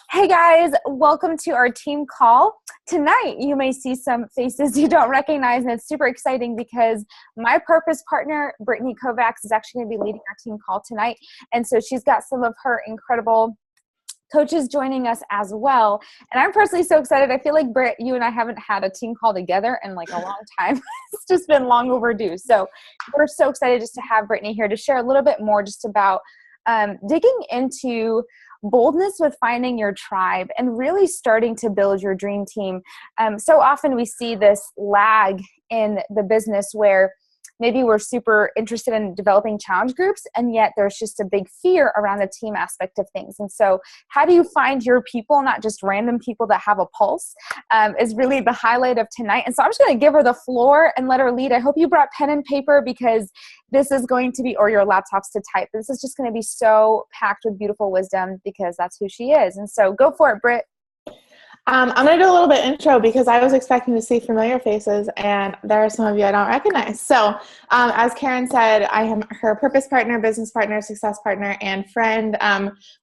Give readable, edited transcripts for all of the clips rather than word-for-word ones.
Hey guys, welcome to our team call. Tonight, you may see some faces you don't recognize, and it's super exciting because my purpose partner, Brittany Kovacs, is actually going to be leading our team call tonight. And so she's got some of her incredible coaches joining us as well. And I'm personally so excited. I feel like, Britt, you and I haven't had a team call together in like a long time. It's just been long overdue. So we're so excited just to have Brittany here to share a little bit more just about digging into boldness with finding your tribe and really starting to build your dream team. So often we see this lag in the business where maybe we're super interested in developing challenge groups, and yet there's just a big fear around the team aspect of things. And so how do you find your people, not just random people that have a pulse, is really the highlight of tonight. And so I'm just going to give her the floor and let her lead. I hope you brought pen and paper because this is going to be, or your laptops to type. This is just going to be so packed with beautiful wisdom because that's who she is. And so go for it, Britt. I'm going to do a little bit intro because I was expecting to see familiar faces, and there are some of you I don't recognize. So as Karen said, I am her purpose partner, business partner, success partner, and friend.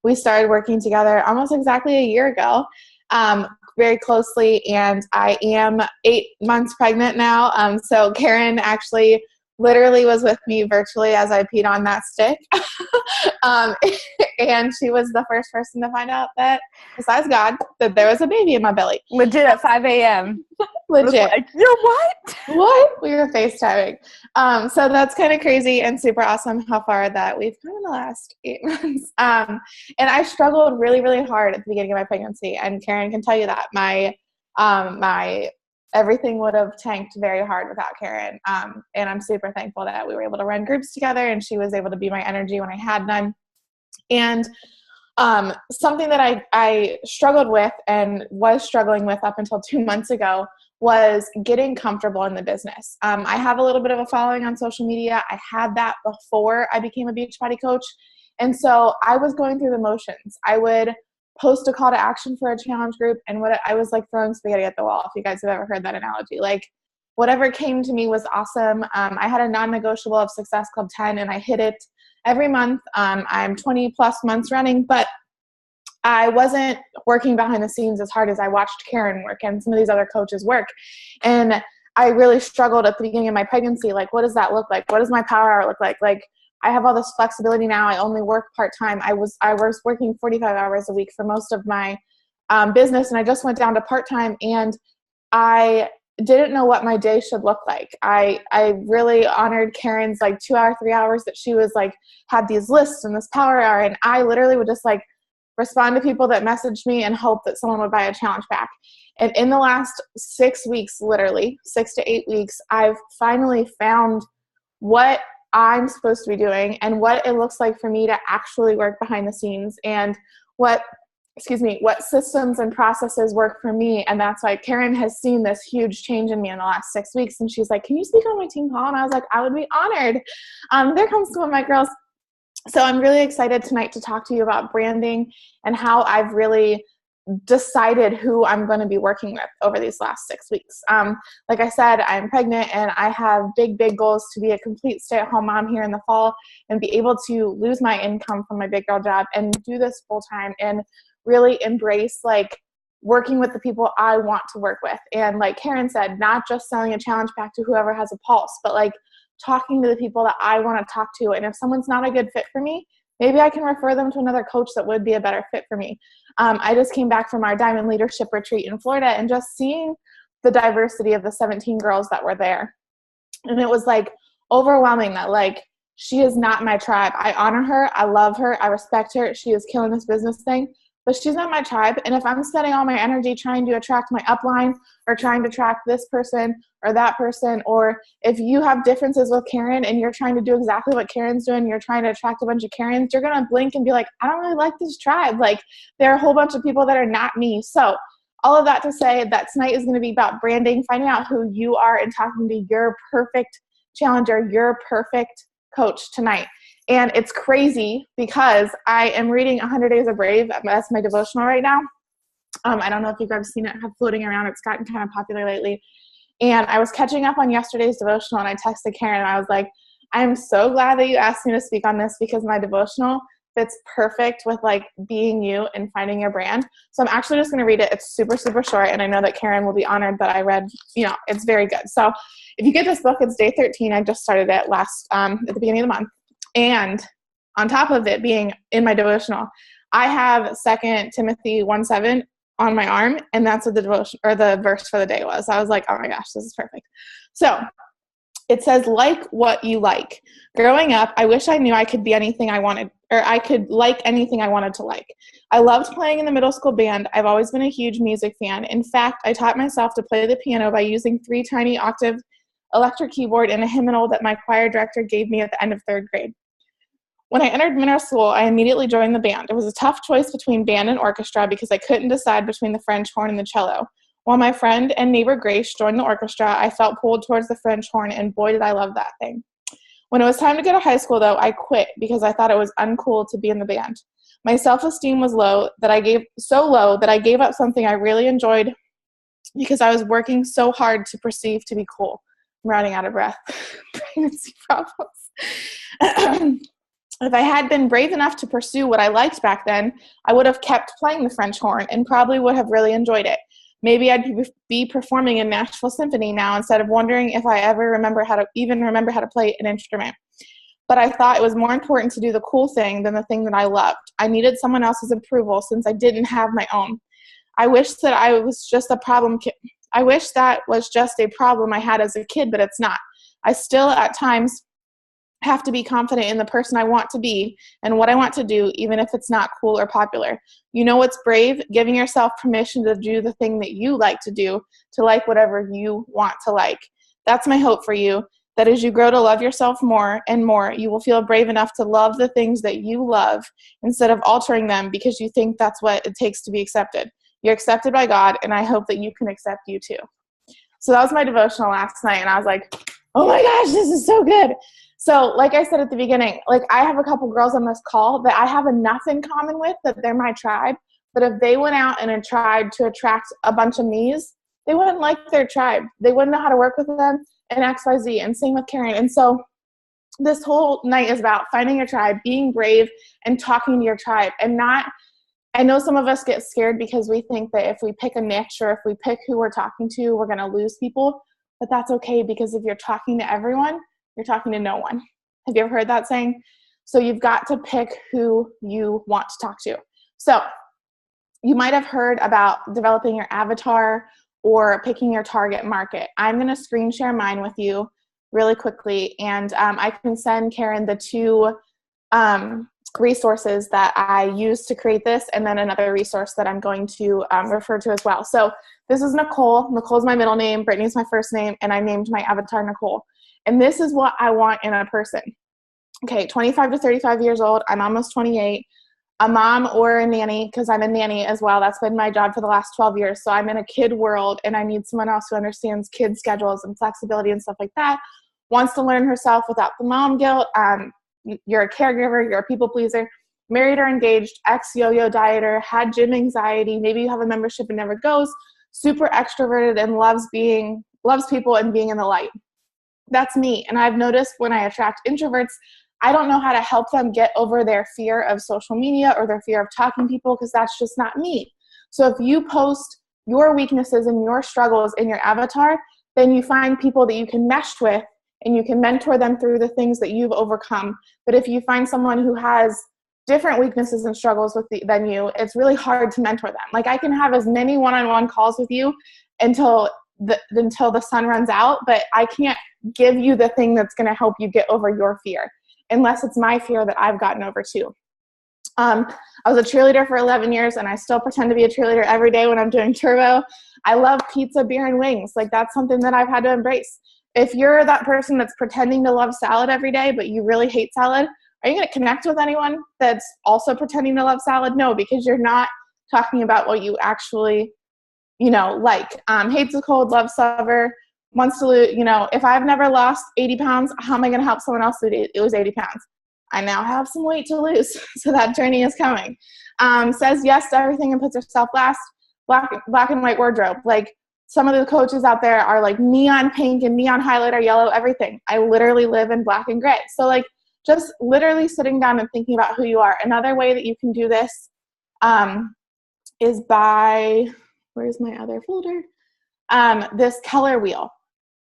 We started working together almost exactly a year ago, very closely, and I am 8 months pregnant now. So Karen actually literally was with me virtually as I peed on that stick. And she was the first person to find out that, besides God, that there was a baby in my belly. Legit at 5 a.m. Legit. Like, you're what? What? We were FaceTiming. So that's kind of crazy and super awesome how far that we've come in the last 8 months. And I struggled really, really hard at the beginning of my pregnancy. And Karen can tell you that my everything would have tanked very hard without Karen. And I'm super thankful that we were able to run groups together and she was able to be my energy when I had none. And something that I struggled with and was struggling with up until 2 months ago was getting comfortable in the business. I have a little bit of a following on social media. I had that before I became a Beachbody coach. And so I was going through the motions. I would post a call to action for a challenge group, and I was like throwing spaghetti at the wall, if you guys have ever heard that analogy. Like, whatever came to me was awesome. I had a non-negotiable of Success Club 10, and I hit it every month. I'm 20 plus months running, but I wasn't working behind the scenes as hard as I watched Karen work and some of these other coaches work. And I really struggled at the beginning of my pregnancy. Like, what does that look like? What does my power hour look like? Like, I have all this flexibility now. I only work part-time. I was working 45 hours a week for most of my business, and I just went down to part-time, and I didn't know what my day should look like. I really honored Karen's like 2 hour, 3 hours that she was like, had these lists and this power hour, and I literally would just like respond to people that messaged me and hope that someone would buy a challenge pack. And in the last 6 weeks, literally 6 to 8 weeks, I've finally found what I'm supposed to be doing and what it looks like for me to actually work behind the scenes and what systems and processes work for me. And that's why Karen has seen this huge change in me in the last 6 weeks. And she's like, can you speak on my team call? And I was like, I would be honored. There comes some of my girls. So I'm really excited tonight to talk to you about branding and how I've really decided who I'm going to be working with over these last 6 weeks. Like I said, I'm pregnant and I have big, big goals to be a complete stay-at-home mom here in the fall and be able to lose my income from my big girl job and do this full time and really embrace like working with the people I want to work with. And like Karen said, not just selling a challenge pack to whoever has a pulse, but like talking to the people that I want to talk to. And if someone's not a good fit for me, maybe I can refer them to another coach that would be a better fit for me. I just came back from our Diamond Leadership Retreat in Florida and just seeing the diversity of the 17 girls that were there. And it was like overwhelming that like, she is not my tribe. I honor her. I love her. I respect her. She is killing this business thing, but she's not my tribe. And if I'm spending all my energy trying to attract my upline or trying to attract this person or that person, or if you have differences with Karen and you're trying to do exactly what Karen's doing, you're trying to attract a bunch of Karens, you're going to blink and be like, I don't really like this tribe. Like, there are a whole bunch of people that are not me. So all of that to say that tonight is going to be about branding, finding out who you are and talking to your perfect challenger, your perfect coach tonight. And it's crazy because I am reading 100 Days of Brave. That's my devotional right now. I don't know if you've ever seen it floating around. It's gotten kind of popular lately. And I was catching up on yesterday's devotional, and I texted Karen, and I was like, I'm so glad that you asked me to speak on this because my devotional fits perfect with like being you and finding your brand. So I'm actually just going to read it. It's super, super short. And I know that Karen will be honored that I read, it's very good. So if you get this book, it's day 13. I just started it at the beginning of the month. And on top of it being in my devotional, I have 2 Timothy 1:7 on my arm, and that's what the devotion or the verse for the day was. I was like, oh my gosh, this is perfect. So it says, like what you like. Growing up, I wish I knew I could be anything I wanted, or I could like anything I wanted to like. I loved playing in the middle school band. I've always been a huge music fan. In fact, I taught myself to play the piano by using 3 tiny octave electric keyboard and a hymnal that my choir director gave me at the end of 3rd grade. When I entered middle school, I immediately joined the band. It was a tough choice between band and orchestra because I couldn't decide between the French horn and the cello. While my friend and neighbor Grace joined the orchestra, I felt pulled towards the French horn, and boy, did I love that thing. When it was time to go to high school, though, I quit because I thought it was uncool to be in the band. My self-esteem was so low that I gave up something I really enjoyed because I was working so hard to perceive to be cool. I'm running out of breath. Pregnancy problems. If I had been brave enough to pursue what I liked back then, I would have kept playing the French horn and probably would have really enjoyed it. Maybe I'd be performing in Nashville Symphony now instead of wondering if I ever remember how to play an instrument. But I thought it was more important to do the cool thing than the thing that I loved. I needed someone else's approval since I didn't have my own. I wish that was just a problem I had as a kid, but it's not. I still at times have to be confident in the person I want to be and what I want to do, even if it's not cool or popular. You know what's brave? Giving yourself permission to do the thing that you like to do, to like whatever you want to like. That's my hope for you, that as you grow to love yourself more and more, you will feel brave enough to love the things that you love instead of altering them because you think that's what it takes to be accepted. You're accepted by God, and I hope that you can accept you too. So that was my devotional last night, and I was like, oh my gosh, this is so good. So like I said at the beginning, like I have a couple girls on this call that I have enough in common with that they're my tribe. But if they went out and tried to attract a bunch of me's, they wouldn't like their tribe. They wouldn't know how to work with them and XYZ, and same with Karen. And so this whole night is about finding your tribe, being brave, and talking to your tribe. And I know some of us get scared because we think that if we pick a niche or if we pick who we're talking to, we're going to lose people. But that's okay, because if you're talking to everyone, you're talking to no one. Have you ever heard that saying? So you've got to pick who you want to talk to. So you might have heard about developing your avatar or picking your target market. I'm going to screen share mine with you really quickly, and I can send Karen the 2 resources that I used to create this, and then another resource that I'm going to refer to as well. So this is Nicole. Nicole's my middle name. Brittany's my first name, and I named my avatar Nicole. And this is what I want in a person. Okay, 25 to 35 years old. I'm almost 28. A mom or a nanny, because I'm a nanny as well. That's been my job for the last 12 years. So I'm in a kid world, and I need someone else who understands kid schedules and flexibility and stuff like that. Wants to learn herself without the mom guilt. You're a caregiver. You're a people pleaser. Married or engaged, ex-yo-yo dieter, had gym anxiety. Maybe you have a membership and never goes. Super extroverted and loves people and being in the light. That's me. And I've noticed when I attract introverts, I don't know how to help them get over their fear of social media or their fear of talking to people, because that's just not me. So if you post your weaknesses and your struggles in your avatar, then you find people that you can mesh with and you can mentor them through the things that you've overcome. But if you find someone who has different weaknesses and struggles than you, it's really hard to mentor them. Like I can have as many one-on-one calls with you until the sun runs out, but I can't give you the thing that's going to help you get over your fear, unless it's my fear that I've gotten over too. I was a cheerleader for 11 years, and I still pretend to be a cheerleader every day when I'm doing turbo. I love pizza, beer, and wings. Like that's something that I've had to embrace. If you're that person that's pretending to love salad every day, but you really hate salad, are you going to connect with anyone that's also pretending to love salad? No, because you're not talking about what you actually, like. Hates the cold, loves summer, wants to lose, if I've never lost 80 pounds, how am I going to help someone else lose 80 pounds? I now have some weight to lose, so that journey is coming. Says yes to everything and puts herself last. Black and white wardrobe. Like some of the coaches out there are like neon pink and neon highlighter yellow, everything. I literally live in black and gray. So like just literally sitting down and thinking about who you are. Another way that you can do this is by, where's my other folder? This color wheel.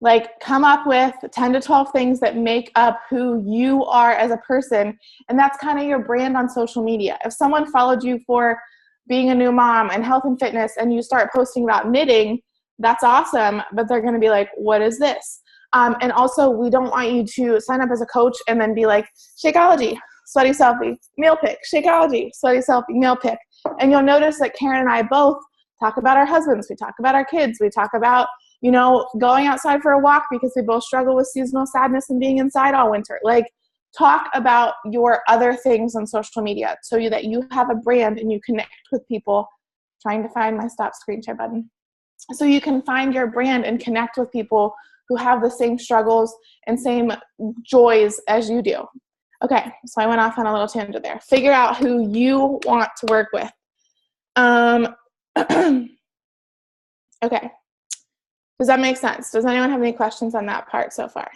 Like, come up with 10 to 12 things that make up who you are as a person. And that's kind of your brand on social media. If someone followed you for being a new mom and health and fitness, and you start posting about knitting, that's awesome. But they're going to be like, what is this? And also, we don't want you to sign up as a coach and then be like, Shakeology, sweaty selfie, meal pic, Shakeology, sweaty selfie, meal pic. And you'll notice that Karen and I both talk about our husbands. We talk about our kids. We talk about, you know, going outside for a walk because we both struggle with seasonal sadness and being inside all winter. Like, talk about your other things on social media so that you have a brand and you connect with people. Trying to find my stop screen share button. So you can find your brand and connect with people who have the same struggles and same joys as you do. Okay, so I went off on a little tangent there. Figure out who you want to work with. Okay. Does that make sense? Does anyone have any questions on that part so far?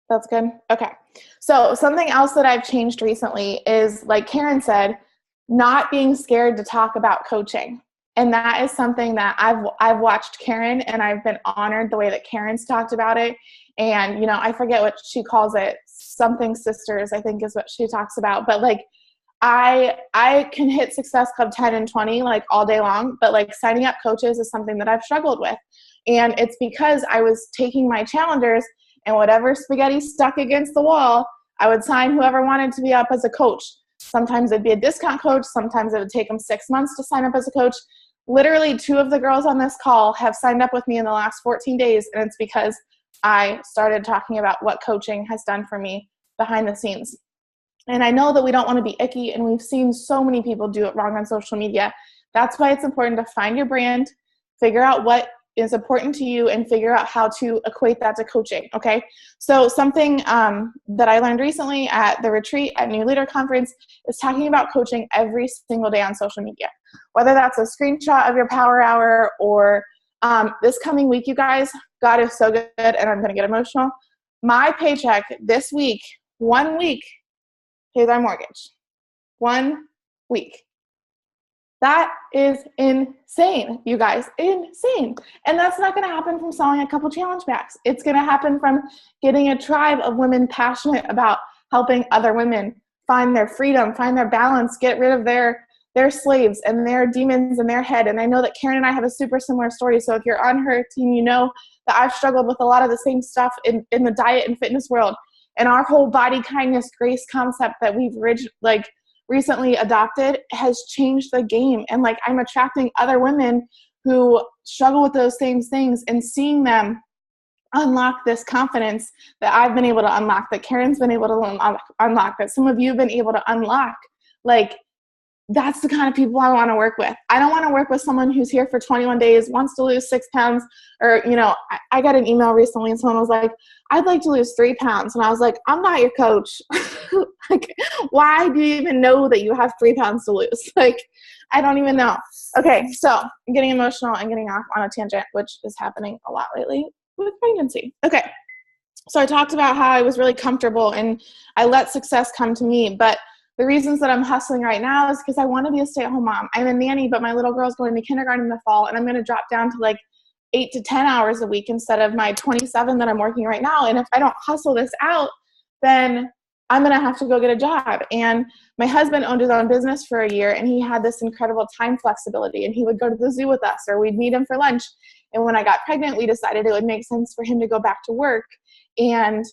That's good? Okay. So something else that I've changed recently is, like Karen said, not being scared to talk about coaching. And that is something that I've watched Karen, and I've been honored the way that Karen's talked about it. And, you know, I forget what she calls it. Something sisters, I think, is what she talks about. But like, I can hit Success Club 10 and 20 like all day long, but like signing up coaches is something that I've struggled with. And it's because I was taking my challengers, and whatever spaghetti stuck against the wall, I would sign whoever wanted to be up as a coach. Sometimes it'd be a discount coach. Sometimes it would take them 6 months to sign up as a coach. Literally 2 of the girls on this call have signed up with me in the last 14 days. And it's because I started talking about what coaching has done for me behind the scenes. And I know that we don't want to be icky, and we've seen so many people do it wrong on social media. That's why it's important to find your brand, figure out what is important to you, and figure out how to equate that to coaching, okay? So something that I learned recently at the retreat at New Leader Conference is talking about coaching every single day on social media. Whether that's a screenshot of your power hour or this coming week, you guys, God is so good, and I'm going to get emotional. My paycheck this week, 1 week, pays our mortgage. 1 week. That is insane, you guys. Insane. And that's not going to happen from selling a couple challenge packs. It's going to happen from getting a tribe of women passionate about helping other women find their freedom, find their balance, get rid of their slaves and their demons in their head. And I know that Karen and I have a super similar story. So if you're on her team, you know that I've struggled with a lot of the same stuff in the diet and fitness world. And our whole body kindness grace concept that we've recently adopted has changed the game. And like, I'm attracting other women who struggle with those same things, and seeing them unlock this confidence that I've been able to unlock, that Karen's been able to unlock, that some of you have been able to unlock. Like, that's the kind of people I want to work with. I don't want to work with someone who's here for 21 days, wants to lose 6 pounds, or, you know, I got an email recently and someone was like, I'd like to lose 3 pounds. And I was like, I'm not your coach. Like, why do you even know that you have 3 pounds to lose? Like, I don't even know. Okay, so I'm getting emotional and getting off on a tangent, which is happening a lot lately with pregnancy. Okay, so I talked about how I was really comfortable and I let success come to me, but the reasons that I'm hustling right now is because I want to be a stay-at-home mom. I'm a nanny, but my little girl's going to kindergarten in the fall, and I'm going to drop down to like 8 to 10 hours a week instead of my 27 that I'm working right now. And if I don't hustle this out, then I'm going to have to go get a job. And my husband owned his own business for a year, and he had this incredible time flexibility, and he would go to the zoo with us, or we'd meet him for lunch. And when I got pregnant, we decided it would make sense for him to go back to work. And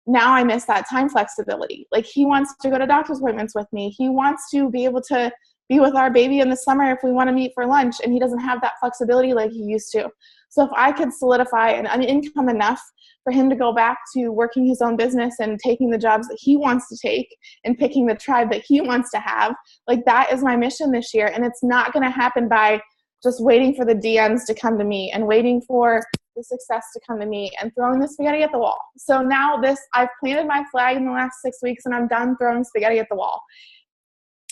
now I miss that time flexibility. Like, he wants to go to doctor's appointments with me. He wants to be able to be with our baby in the summer if we want to meet for lunch, and he doesn't have that flexibility like he used to. So if I could solidify an income enough for him to go back to working his own business and taking the jobs that he wants to take and picking the tribe that he wants to have, like, that is my mission this year. And it's not going to happen by just waiting for the DMs to come to me and waiting for the success to come to me and throwing the spaghetti at the wall. So now I've planted my flag in the last 6 weeks, and I'm done throwing spaghetti at the wall.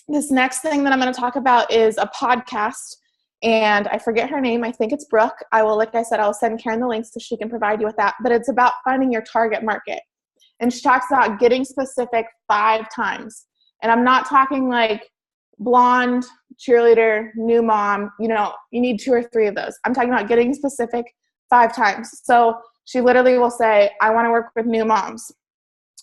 This next thing that I'm going to talk about is a podcast, and I forget her name. I think it's Brooke. Like I said, I'll send Karen the links so she can provide you with that. But it's about finding your target market. And she talks about getting specific 5 times. And I'm not talking like blonde, cheerleader, new mom, you need 2 or 3 of those. I'm talking about getting specific 5 times. So she literally will say, I want to work with new moms.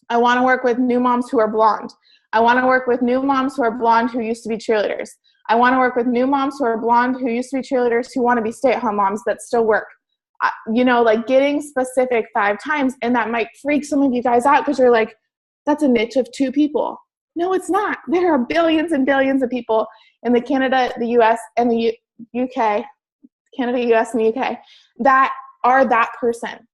I want to work with new moms who are blonde. I want to work with new moms who are blonde who used to be cheerleaders. I want to work with new moms who are blonde who used to be cheerleaders who want to be stay-at-home moms that still work. Like getting specific 5 times. And that might freak some of you guys out because you're like, that's a niche of 2 people. No, it's not. There are billions and billions of people in the Canada, the US, and the UK, Canada, US, and the UK, that are that person.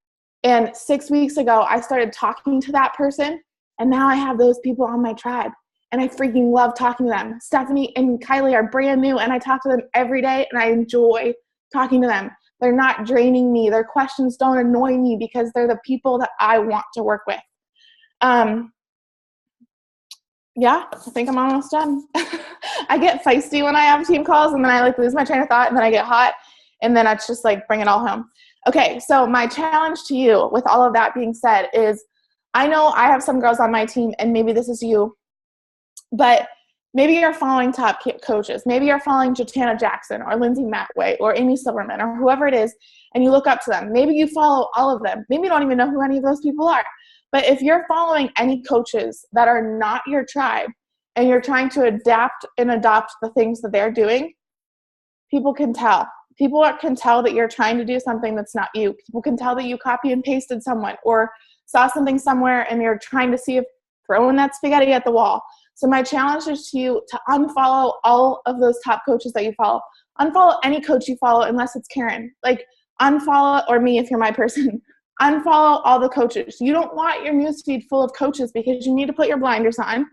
And 6 weeks ago, I started talking to that person, and now I have those people on my tribe, and I freaking love talking to them. Stephanie and Kylie are brand new, and I talk to them every day, and I enjoy talking to them. They're not draining me. Their questions don't annoy me because they're the people that I want to work with. Yeah, I think I'm almost done. I get feisty when I have team calls, and then I lose my train of thought, and then I get hot, and then it's just bring it all home. Okay, so my challenge to you with all of that being said is, I know I have some girls on my team, and maybe this is you, but maybe you're following top coaches. Maybe you're following Jatana Jackson or Lindsay Matway or Amy Silverman or whoever it is, and you look up to them. Maybe you follow all of them. Maybe you don't even know who any of those people are. But if you're following any coaches that are not your tribe and you're trying to adapt and adopt the things that they're doing, people can tell. People can tell that you're trying to do something that's not you. People can tell that you copy and pasted someone or saw something somewhere and you're trying to see if throwing that spaghetti at the wall. So my challenge is to you to unfollow all of those top coaches that you follow. Unfollow any coach you follow unless it's Karen. Unfollow, or me if you're my person. Unfollow all the coaches. You don't want your newsfeed full of coaches because you need to put your blinders on.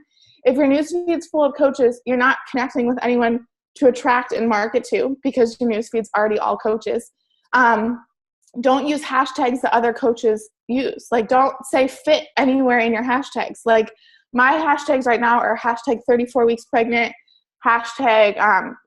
If your newsfeed's full of coaches, you're not connecting with anyone to attract and market to because your newsfeed's already all coaches. Don't use hashtags that other coaches use. Don't say fit anywhere in your hashtags. My hashtags right now are hashtag 34 weeks pregnant, hashtag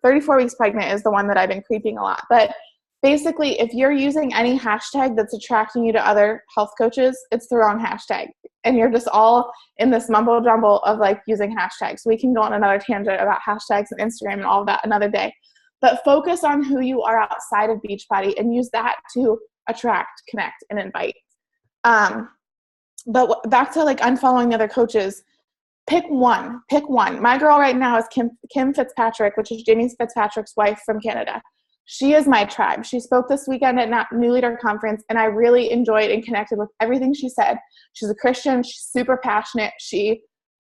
34 weeks pregnant is the one that I've been creeping a lot. But basically, if you're using any hashtag that's attracting you to other health coaches, it's the wrong hashtag. And you're just all in this mumbo jumble of using hashtags. We can go on another tangent about hashtags and Instagram and all of that another day. But focus on who you are outside of Beachbody and use that to attract, connect, and invite. But back to unfollowing the other coaches, pick one. My girl right now is Kim Fitzpatrick, which is Jamie Fitzpatrick's wife from Canada. She is my tribe. She spoke this weekend at New Leader Conference, and I really enjoyed and connected with everything she said. She's a Christian. She's super passionate. She's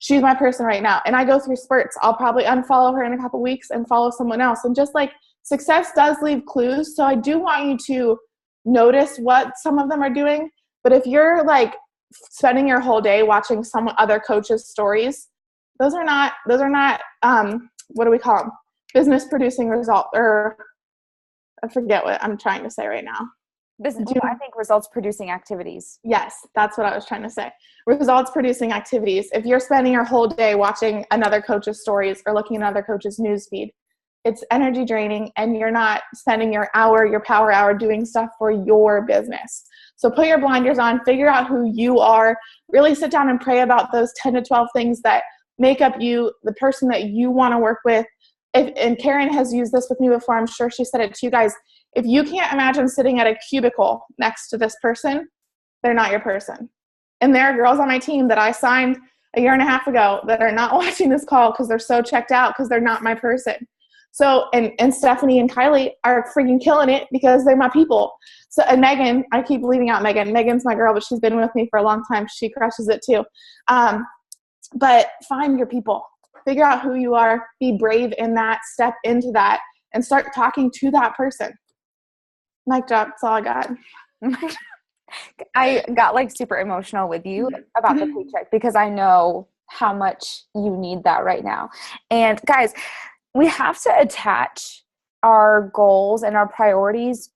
my person right now. And I go through spurts. I'll probably unfollow her in a couple weeks and follow someone else. And just success does leave clues. So I do want you to notice what some of them are doing. But if you're spending your whole day watching some other coach's stories, those are not what do we call them? Business producing result, or I forget what I'm trying to say right now. I think results producing activities. Yes, that's what I was trying to say. Results producing activities. If you're spending your whole day watching another coach's stories or looking at another coach's newsfeed, it's energy draining, and you're not spending your power hour doing stuff for your business. So put your blinders on, figure out who you are, really sit down and pray about those 10 to 12 things that make up you, the person that you want to work with. And Karen has used this with me before. I'm sure she said it to you guys. If you can't imagine sitting at a cubicle next to this person, they're not your person. And there are girls on my team that I signed a year and a half ago that are not watching this call because they're so checked out because they're not my person. So, and Stephanie and Kylie are freaking killing it because they're my people. So, and Megan, I keep leaving out Megan. Megan's my girl, but she's been with me for a long time. She crushes it too. But find your people. Figure out who you are. Be brave in that. Step into that and start talking to that person. Mic drop. That's all I got. I got super emotional with you about the paycheck because I know how much you need that right now. And guys, we have to attach our goals and our priorities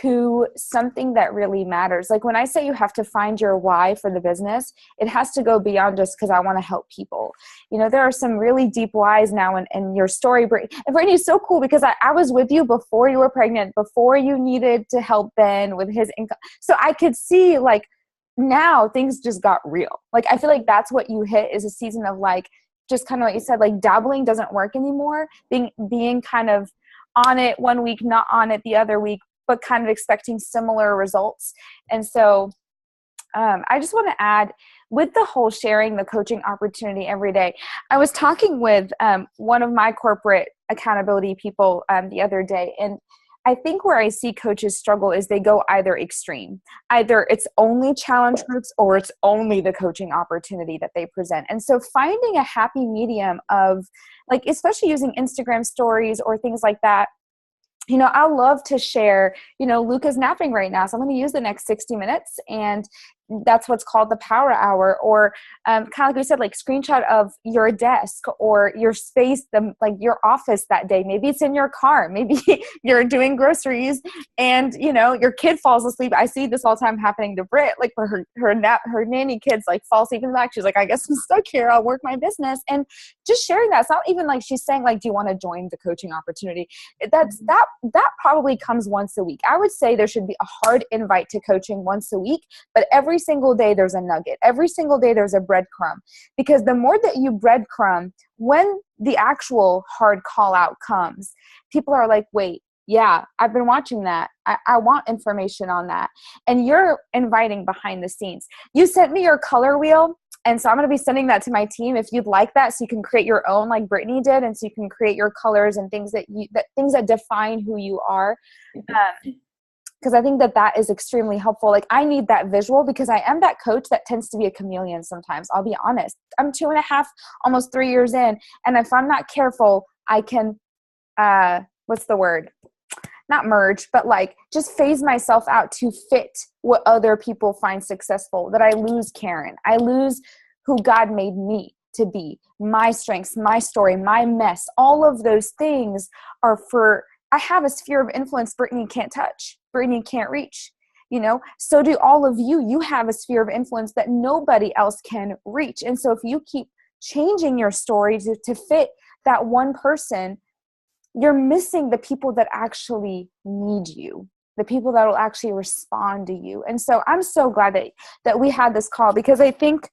to something that really matters. When I say you have to find your why for the business, it has to go beyond just because I want to help people. There are some really deep whys now in your story. And Brittany is so cool because I was with you before you were pregnant, before you needed to help Ben with his income. So I could see now things just got real. Like, I feel like that's what you hit, is a season of like, just kind of what you said, like dabbling doesn't work anymore. Being kind of on it one week, not on it the other week, but kind of expecting similar results. And so I just want to add, with the whole sharing the coaching opportunity every day, I was talking with one of my corporate accountability people the other day, and I think where I see coaches struggle is they go either extreme. Either it's only challenge groups or it's only the coaching opportunity that they present. And so finding a happy medium of, like, especially using Instagram stories or things like that, you know, I love to share, you know, Luca's napping right now, so I'm going to use the next 60 minutes, and that's what's called the power hour. Or kind of like we said, like screenshot of your desk or your space, like your office that day. Maybe it's in your car. Maybe you're doing groceries and, you know, your kid falls asleep. I see this all the time happening to Britt, like for her nanny kids like fall asleep in the back. She's like, I guess I'm stuck here. I'll work my business. And just sharing that. It's not even like she's saying like, do you want to join the coaching opportunity? That probably comes once a week. I would say there should be a hard invite to coaching once a week, but every single day there's a nugget. Every single day there's a breadcrumb, because the more that you breadcrumb, when the actual hard call out comes, people are like, wait, yeah, I've been watching that. I want information on that. And you're inviting behind the scenes. You sent me your color wheel. And so I'm going to be sending that to my team if you'd like that, so you can create your own like Brittany did. And so you can create your colors and things that define who you are. Because I think that is extremely helpful. Like, I need that visual, because I am that coach that tends to be a chameleon sometimes. I'll be honest. I'm 2.5, almost 3 years in. And if I'm not careful, I can, what's the word? Not merge, but like just phase myself out to fit what other people find successful, that I lose Karen. I lose who God made me to be, my strengths, my story, my mess. All of those things are I have a sphere of influence Brittany can't touch, Brittany can't reach. You know, so do all of you. You have a sphere of influence that nobody else can reach. And so if you keep changing your story to fit that one person, you're missing the people that actually need you, the people that will actually respond to you. And so I'm so glad that we had this call, because I think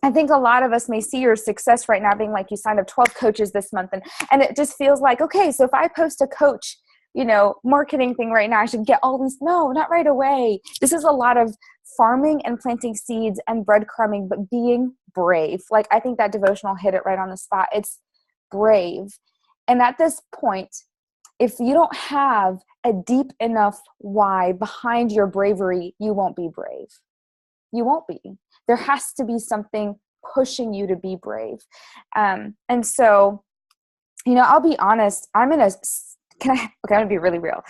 a lot of us may see your success right now being like, you signed up 12 coaches this month. And it just feels like, okay, so if I post a coach, you know, marketing thing right now, I should get all these. No, not right away. This is a lot of farming and planting seeds and breadcrumbing, but being brave. Like, I think that devotional hit it right on the spot. It's brave. And at this point, if you don't have a deep enough why behind your bravery, you won't be brave. You won't be. There has to be something pushing you to be brave. And so, you know, I'll be honest. I'm going to be really real.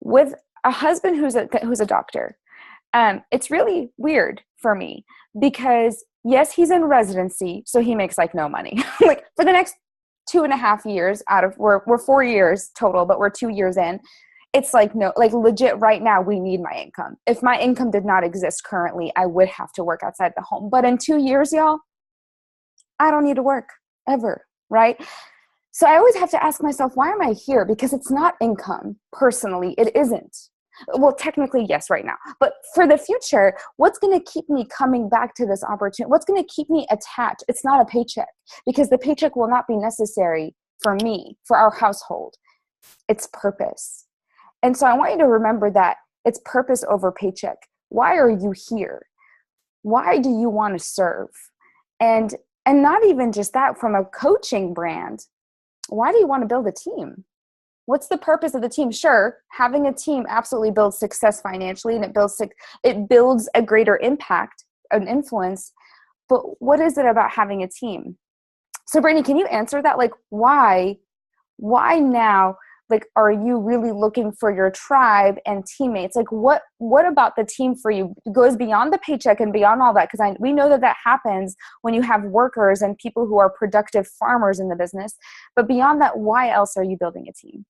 With a husband who's a doctor, it's really weird for me, because yes, he's in residency, so he makes like no money. Like, for the next 2.5 years we're 4 years total, but we're 2 years in. It's like, no, like legit right now, we need my income. If my income did not exist currently, I would have to work outside the home. But in 2 years, y'all, I don't need to work ever, right? So I always have to ask myself, why am I here? Because it's not income. Personally, it isn't. Well, technically, yes, right now. But for the future, what's going to keep me coming back to this opportunity? What's going to keep me attached? It's not a paycheck, because the paycheck will not be necessary for me, for our household. It's purpose. And so I want you to remember that it's purpose over paycheck. Why are you here? Why do you want to serve? And not even just that, from a coaching brand, why do you want to build a team? What's the purpose of the team? Sure, having a team absolutely builds success financially, and it builds a greater impact, an influence. But what is it about having a team? So Brittany, can you answer that? Like, why now? Like, are you really looking for your tribe and teammates? Like, what about the team for you goes beyond the paycheck and beyond all that? Because we know that happens when you have workers and people who are productive farmers in the business. But beyond that, why else are you building a team?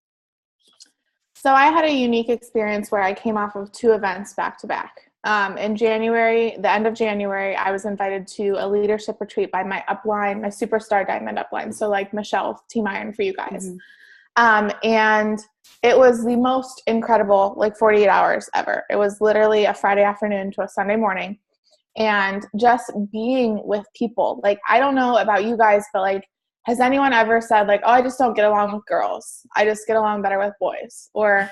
So I had a unique experience where I came off of 2 events back to back. In January, the end of January, I was invited to a leadership retreat by my upline, my superstar diamond upline. So like Michelle, Team Iron for you guys. Mm-hmm. And it was the most incredible, 48 hours ever. It was literally a Friday afternoon to a Sunday morning. And just being with people. I don't know about you guys, but has anyone ever said oh, I just don't get along with girls. I just get along better with boys. Or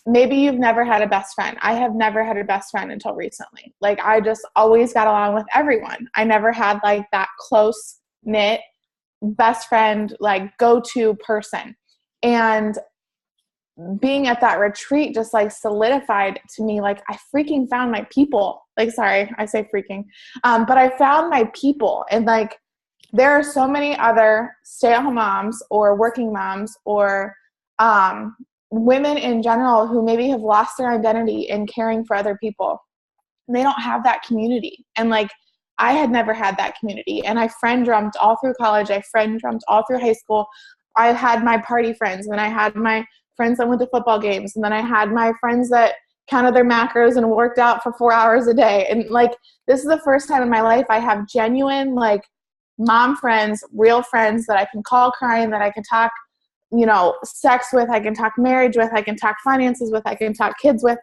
maybe you've never had a best friend. I have never had a best friend until recently. I just always got along with everyone. I never had that close knit best friend, go-to person. And being at that retreat just solidified to me, I freaking found my people. Sorry, I say freaking, but I found my people. And there are so many other stay-at-home moms or working moms or women in general who maybe have lost their identity in caring for other people. And they don't have that community. And I had never had that community. And I friend drummed all through college. I friend drummed all through high school. I had my party friends, and I had my friends that went to football games, and then I had my friends that counted their macros and worked out for 4 hours a day. And this is the first time in my life I have genuine mom friends, real friends that I can call crying, that I can talk sex with, I can talk marriage with, I can talk finances with, I can talk kids with.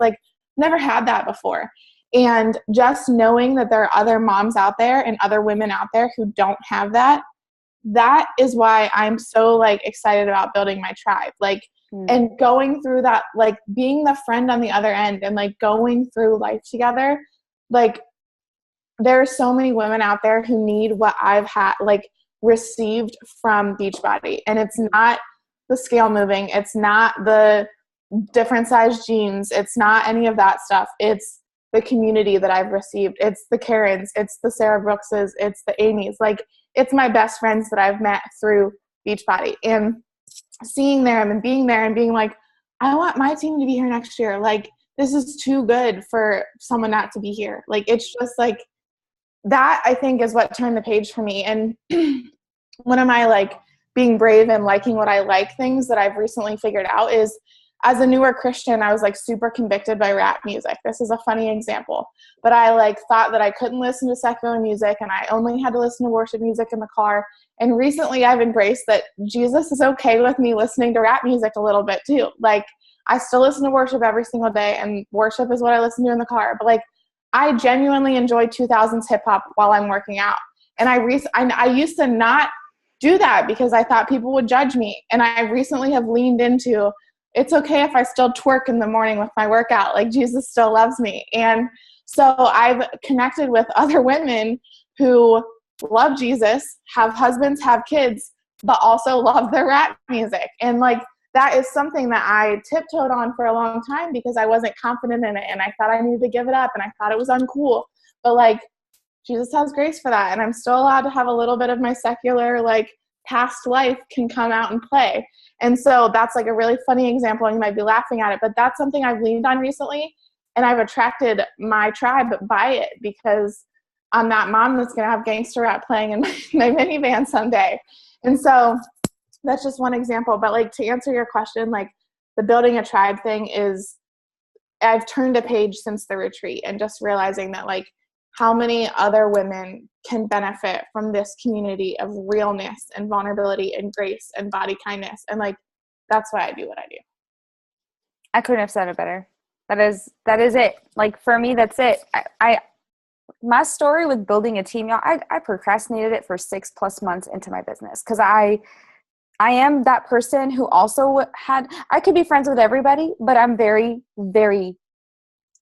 Never had that before. And just knowing that there are other moms out there and other women out there who don't have that, that is why I'm so excited about building my tribe. And going through that, being the friend on the other end and going through life together. There are so many women out there who need what I've had, received from Beachbody. And it's not the scale moving. It's not the different size jeans. It's not any of that stuff. It's the community that I've received. It's the Karens. It's the Sarah Brookses. It's the Amy's. It's my best friends that I've met through Beachbody. And seeing them and being there and being I want my team to be here next year. This is too good for someone not to be here. It's just that, I think, is what turned the page for me. And one of my being brave and liking what I like things that I've recently figured out is, as a newer Christian, I was super convicted by rap music. This is a funny example, but I thought that I couldn't listen to secular music and I only had to listen to worship music in the car. And recently I've embraced that Jesus is okay with me listening to rap music a little bit too. I still listen to worship every single day, and worship is what I listen to in the car. But I genuinely enjoy 2000s hip hop while I'm working out. And I used to not do that because I thought people would judge me. And I recently have leaned into, it's okay if I still twerk in the morning with my workout. Jesus still loves me. And so I've connected with other women who love Jesus, have husbands, have kids, but also love their rap music. And that is something that I tiptoed on for a long time because I wasn't confident in it. And I thought I needed to give it up, and I thought it was uncool. But Jesus has grace for that. And I'm still allowed to have a little bit of my secular, past life can come out and play. And so that's a really funny example, and you might be laughing at it, but that's something I've leaned on recently. And I've attracted my tribe by it because I'm that mom that's going to have gangster rap playing in my minivan someday. And so that's just one example. But to answer your question, the building a tribe thing is, I've turned a page since the retreat and just realizing that how many other women can benefit from this community of realness and vulnerability and grace and body kindness. And that's why I do what I do. I couldn't have said it better. That is it. For me, that's it. My story with building a team, y'all, I procrastinated it for 6+ months into my business because I am that person who also I could be friends with everybody, but I'm very, very,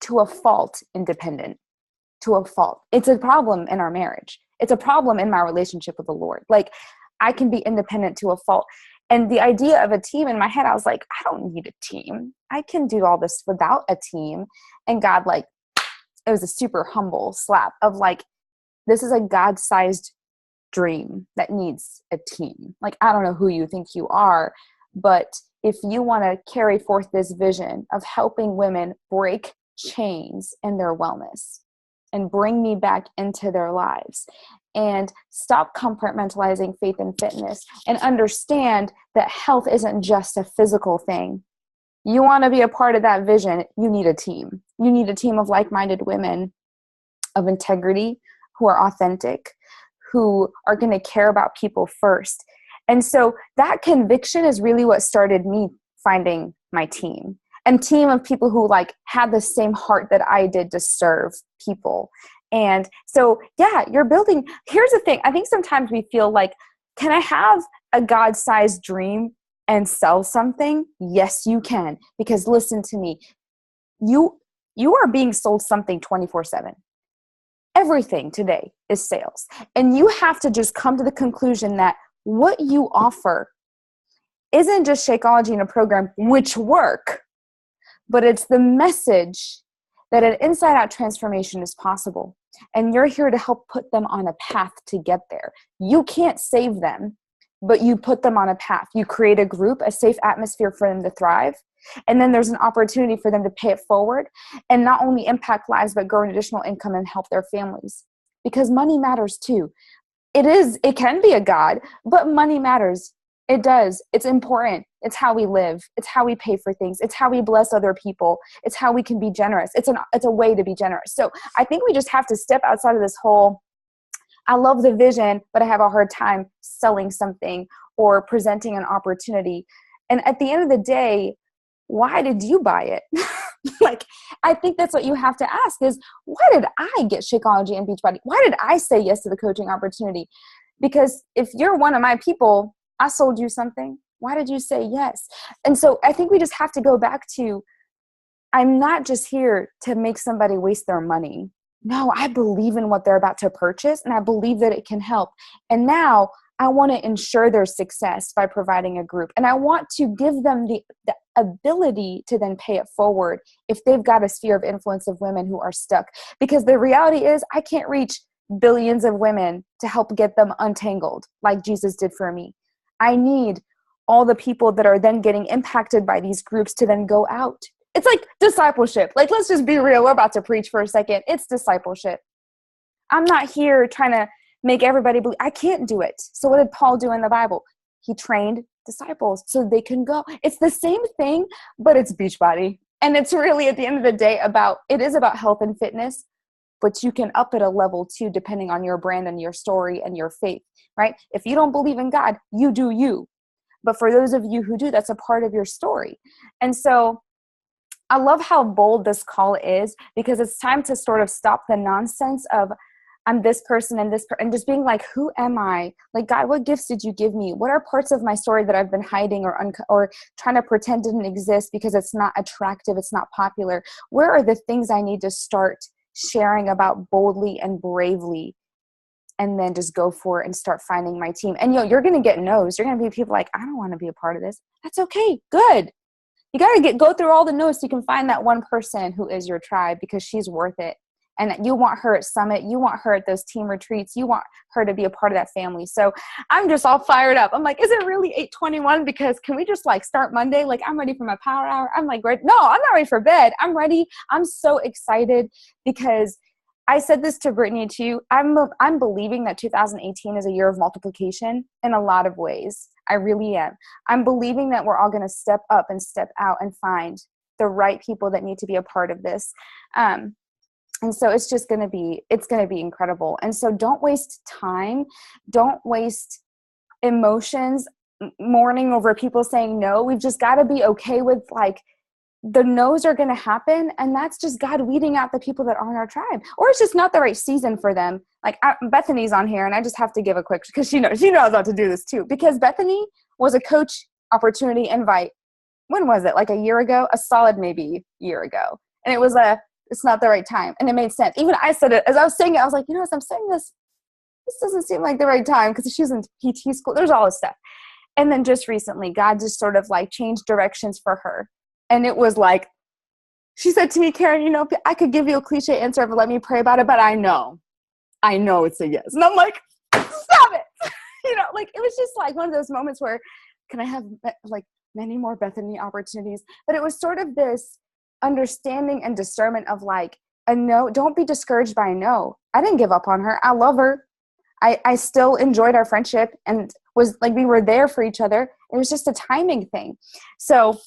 to a fault, independent. To a fault. It's a problem in our marriage. It's a problem in my relationship with the Lord. I can be independent to a fault. And the idea of a team in my head, I was I don't need a team. I can do all this without a team. And God, it was a super humble slap of this is a God-sized dream that needs a team. I don't know who you think you are, but if you want to carry forth this vision of helping women break chains in their wellness and bring me back into their lives and stop compartmentalizing faith and fitness and understand that health isn't just a physical thing. You want to be a part of that vision, you need a team. You need a team of like-minded women of integrity who are authentic, who are going to care about people first. And so that conviction is really what started me finding my team, and team of people who like had the same heart that I did to serve people. And so, yeah, you're building. Here's the thing. I think sometimes we feel like, can I have a God-sized dream and sell something? Yes, you can. Because listen to me, you are being sold something 24/7. Everything today is sales. And you have to just come to the conclusion that what you offer isn't just Shakeology in a program, which work, but it's the message that an inside-out transformation is possible. And you're here to help put them on a path to get there. You can't save them, but you put them on a path. You create a group, a safe atmosphere for them to thrive. And then there's an opportunity for them to pay it forward and not only impact lives, but grow an additional income and help their families. Because money matters too. It can be a God, but money matters. It does. It's important. It's how we live. It's how we pay for things. It's how we bless other people. It's how we can be generous. It's a way to be generous. So I think we just have to step outside of this whole, I love the vision, but I have a hard time selling something or presenting an opportunity. And at the end of the day, why did you buy it? Like, I think that's what you have to ask is, why did I get Shakeology and Beachbody? Why did I say yes to the coaching opportunity? Because if you're one of my people, I sold you something. Why did you say yes? And so I think we just have to go back to, I'm not just here to make somebody waste their money. No, I believe in what they're about to purchase, and I believe that it can help. And now I want to ensure their success by providing a group. And I want to give them the ability to then pay it forward if they've got a sphere of influence of women who are stuck. Because the reality is, I can't reach billions of women to help get them untangled like Jesus did for me. I need all the people that are then getting impacted by these groups to then go out. It's like discipleship. Like, let's just be real. We're about to preach for a second. It's discipleship. I'm not here trying to make everybody believe. I can't do it. So what did Paul do in the Bible? He trained disciples so they can go. It's the same thing, but it's Beachbody. And it's really, at the end of the day, it is about health and fitness, but you can up it a level too, depending on your brand and your story and your faith, right? If you don't believe in God, you do you. But for those of you who do, that's a part of your story. And so I love how bold this call is, because it's time to sort of stop the nonsense of, I'm this person and and just being like, who am I? Like, God, what gifts did you give me? What are parts of my story that I've been hiding or trying to pretend didn't exist because it's not attractive, it's not popular? Where are the things I need to start sharing about boldly and bravely, and then just go for it and start finding my team? And you're going to get no's. You're going to be people like, I don't want to be a part of this. That's okay. Good. You got to go through all the no's so you can find that one person who is your tribe, because she's worth it. And you want her at Summit. You want her at those team retreats. You want her to be a part of that family. So I'm just all fired up. I'm like, is it really 8:21? Because can we just like start Monday? Like, I'm ready for my power hour. I'm like, no, I'm not ready for bed. I'm ready. I'm so excited, because I said this to Brittany too. I'm believing that 2018 is a year of multiplication in a lot of ways. I really am. I'm believing that we're all going to step up and step out and find the right people that need to be a part of this. And so it's going to be incredible. And so don't waste time. Don't waste emotions mourning over people saying no. We've just got to be okay with, like, the no's are going to happen. And that's just God weeding out the people that aren't our tribe, or it's just not the right season for them. Like, Bethany's on here, and I just have to give a quick, because she knows how to do this too, because Bethany was a coach opportunity invite. When was it? Like a year ago, a solid maybe year ago. And it was it's not the right time. And it made sense. Even I said it as I was saying it, I was like, as I'm saying this doesn't seem like the right time, because she's in PT school. There's all this stuff. And then just recently, God just sort of like changed directions for her. And it was like, she said to me, Karen, I could give you a cliche answer of let me pray about it, but I know it's a yes. And I'm like, stop it. Like, it was just like one of those moments where, can I have like many more Bethany opportunities? But it was sort of this understanding and discernment of like, a no. Don't be discouraged by a no. I didn't give up on her. I love her. I still enjoyed our friendship and was like, we were there for each other. It was just a timing thing. So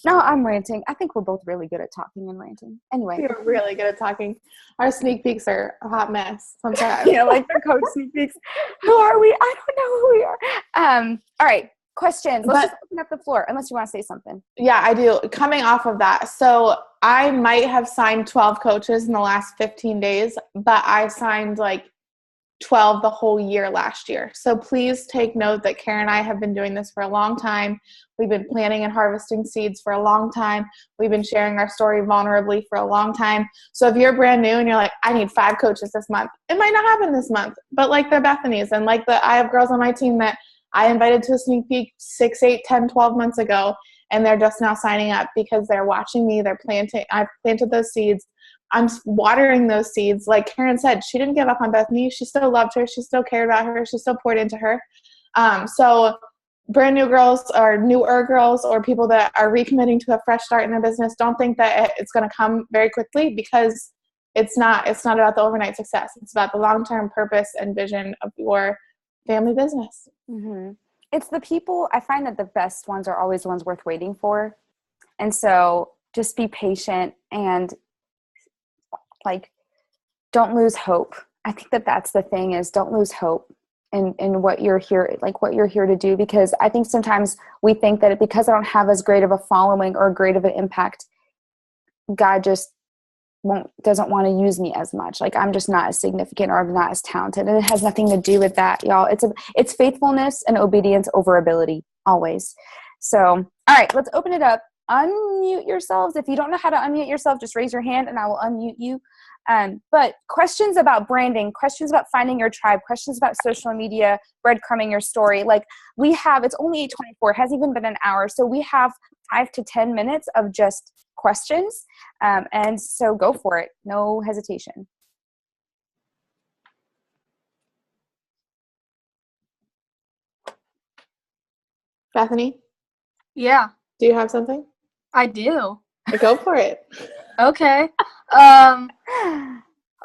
No, I'm ranting. I think we're both really good at talking and ranting. Anyway. We're really good at talking. Our sneak peeks are a hot mess sometimes. Yeah, like the coach sneak peeks. Who are we? I don't know who we are. All right. Questions. Let's just open up the floor unless you want to say something. Yeah, I do. Coming off of that. So I might have signed 12 coaches in the last 15 days, but I signed like 12 the whole year last year. So please take note that Karen and I have been doing this for a long time. We've been planting and harvesting seeds for a long time. We've been sharing our story vulnerably for a long time. So if you're brand new and you're like, I need 5 coaches this month, it might not happen this month, but like the Bethany's and like I have girls on my team that I invited to a sneak peek 6, 8, 10, 12 months ago, and they're just now signing up because they're watching me. I've planted those seeds. I'm watering those seeds. Like Karen said, she didn't give up on Bethany. She still loved her. She still cared about her. She still poured into her. So brand new girls or newer girls or people that are recommitting to a fresh start in their business, don't think that it's going to come very quickly, because it's not about the overnight success. It's about the long-term purpose and vision of your family business. Mm-hmm. It's the people, I find that the best ones are always the ones worth waiting for. And so just be patient and like, don't lose hope. I think that that's the thing, is don't lose hope in what you're here, like what you're here to do. Because I think sometimes we think that because I don't have as great of a following or great of an impact, God just doesn't want to use me as much. Like I'm just not as significant, or I'm not as talented. And it has nothing to do with that, y'all. It's faithfulness and obedience over ability, always. So, all right, let's open it up. Unmute yourselves. If you don't know how to unmute yourself, just raise your hand and I will unmute you. But questions about branding, questions about finding your tribe, questions about social media, breadcrumbing your story. Like it's only 8:24, it hasn't even been an hour. So we have 5 to 10 minutes of just questions. And so go for it. No hesitation. Bethany? Yeah. Do you have something? I do. Go for it. Okay. All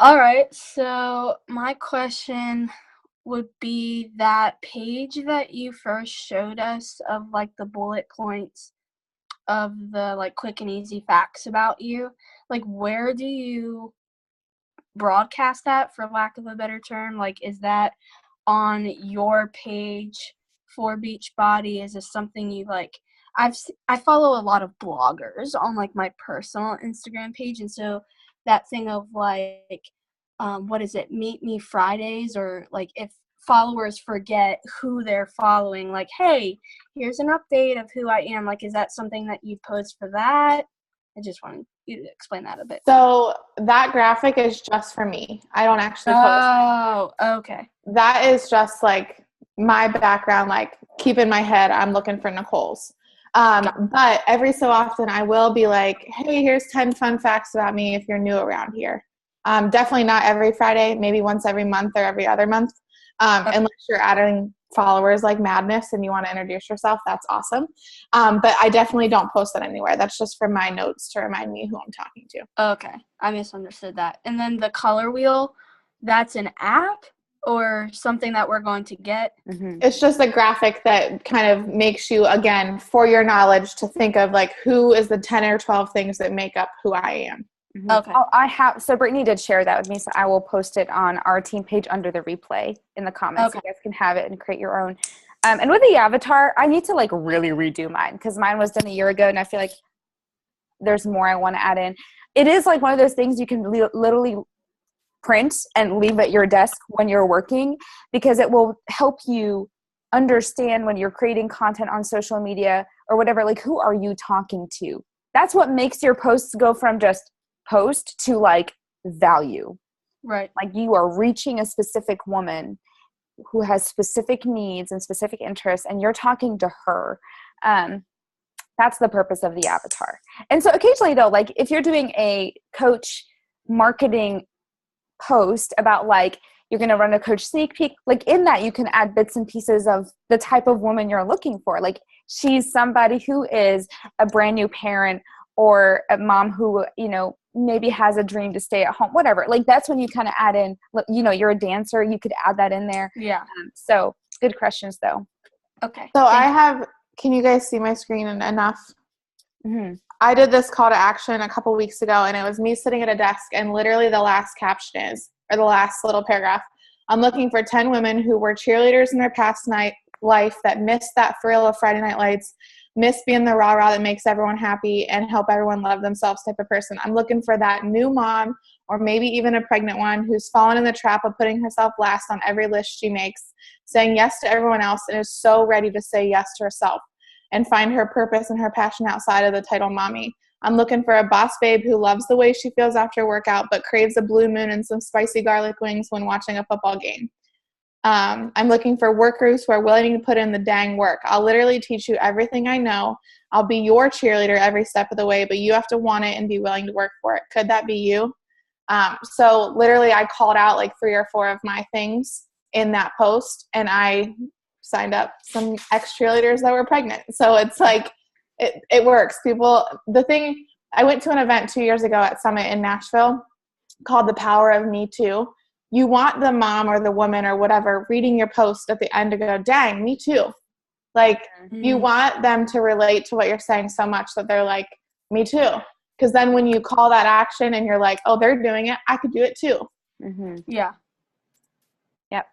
right. So my question would be that page that you first showed us of like the bullet points of the like quick and easy facts about you. Like, where do you broadcast that, for lack of a better term? Like, is that on your page for Beachbody? Is this something you like? I follow a lot of bloggers on like my personal Instagram page, and so that thing of like, what is it? Meet Me Fridays, or like if followers forget who they're following, like, hey, here's an update of who I am. Like, is that something that you post for that? I just wanted you to explain that a bit. So that graphic is just for me. I don't actually post. Oh, okay. That is just like my background, like keep in my head, I'm looking for Nicole's. But every so often I will be like, hey, here's 10 fun facts about me if you're new around here. Definitely not every Friday, maybe once every month or every other month. Unless you're adding followers like madness and you want to introduce yourself, that's awesome. But I definitely don't post that anywhere. That's just for my notes to remind me who I'm talking to. Okay. I misunderstood that. And then the color wheel, that's an app or something that we're going to get? Mm-hmm. It's just a graphic that kind of makes you, again, for your knowledge, to think of like who is the 10 or 12 things that make up who I am. Mm-hmm. Okay. So Brittany did share that with me, so I will post it on our team page under the replay in the comments. Okay. So you guys can have it and create your own. And with the avatar, I need to like really redo mine because mine was done a year ago and I feel like there's more I want to add in. It is like one of those things you can literally print and leave at your desk when you're working, because it will help you understand when you're creating content on social media or whatever, like who are you talking to? That's what makes your posts go from just post to like value. Right. Like you are reaching a specific woman who has specific needs and specific interests, and you're talking to her. That's the purpose of the avatar. And so occasionally though, like if you're doing a coach marketing post about like you're going to run a coach sneak peek, like in that you can add bits and pieces of the type of woman you're looking for. Like she's somebody who is a brand new parent or a mom who, you know, maybe has a dream to stay at home, whatever. Like that's when you kind of add in, you know, you're a dancer, you could add that in there. Yeah. So good questions though. Okay. So can you guys see my screen enough? Mm-hmm. I did this call to action a couple weeks ago, and it was me sitting at a desk, and literally the last caption is, or the last little paragraph, I'm looking for 10 women who were cheerleaders in their past life that missed that thrill of Friday Night Lights, miss being the rah-rah that makes everyone happy and help everyone love themselves type of person. I'm looking for that new mom, or maybe even a pregnant one, who's fallen in the trap of putting herself last on every list she makes, saying yes to everyone else, and is so ready to say yes to herself and find her purpose and her passion outside of the title mommy. I'm looking for a boss babe who loves the way she feels after a workout, but craves a blue moon and some spicy garlic wings when watching a football game. I'm looking for workers who are willing to put in the dang work. I'll literally teach you everything I know. I'll be your cheerleader every step of the way, but you have to want it and be willing to work for it. Could that be you? So literally I called out like 3 or 4 of my things in that post, and I signed up some ex-cheerleaders that were pregnant. So it's like, it works. I went to an event 2 years ago at Summit in Nashville called The Power of Me Too. You want the mom or the woman or whatever reading your post at the end to go, dang, me too. Like, you want them to relate to what you're saying so much that they're like, me too. Because then when you call that action and you're like, oh, they're doing it, I could do it too. Mm-hmm. Yeah. Yep.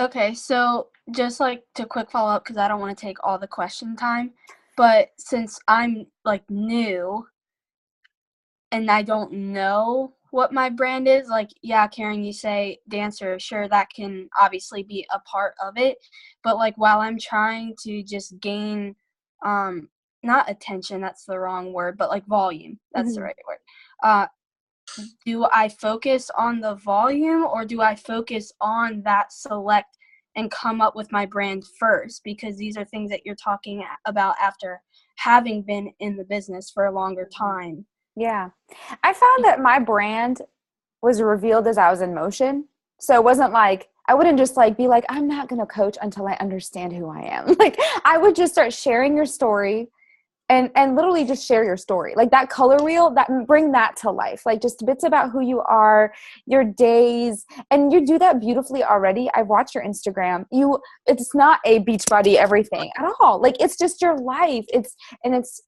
Okay, so just like to quick follow up, because I don't want to take all the question time, but since I'm like new and I don't know what my brand is, like, yeah, Karen, you say dancer, sure, that can obviously be a part of it, but like while I'm trying to just gain not attention, that's the wrong word, but like volume, that's the right word. Do I focus on the volume, or do I focus on that select and come up with my brand first? Because these are things that you're talking about after having been in the business for a longer time. Yeah. I found that my brand was revealed as I was in motion. So it wasn't like, I wouldn't just like be like, I'm not going to coach until I understand who I am. Like, I would just start sharing your story and literally just share your story. Like that color wheel, that bring that to life. Like just bits about who you are, your days, and you do that beautifully already. I've watched your Instagram. It's not a Beachbody everything at all. Like it's just your life. It's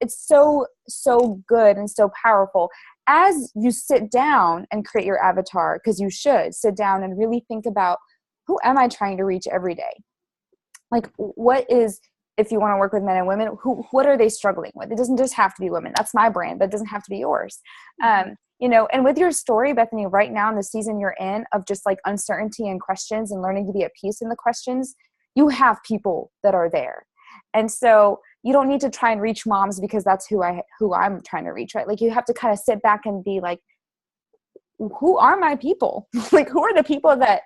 so good and so powerful. As you sit down and create your avatar, because you should sit down and really think about, who am I trying to reach every day? Like what is, if you want to work with men and women, what are they struggling with? It doesn't just have to be women. That's my brand, but it doesn't have to be yours. And with your story, Bethany, right now in the season you're in of just like uncertainty and questions and learning to be at peace in the questions, you have people that are there. And so you don't need to try and reach moms because that's who I'm trying to reach, right? Like you have to kind of sit back and be like, who are my people? Like who are the people that,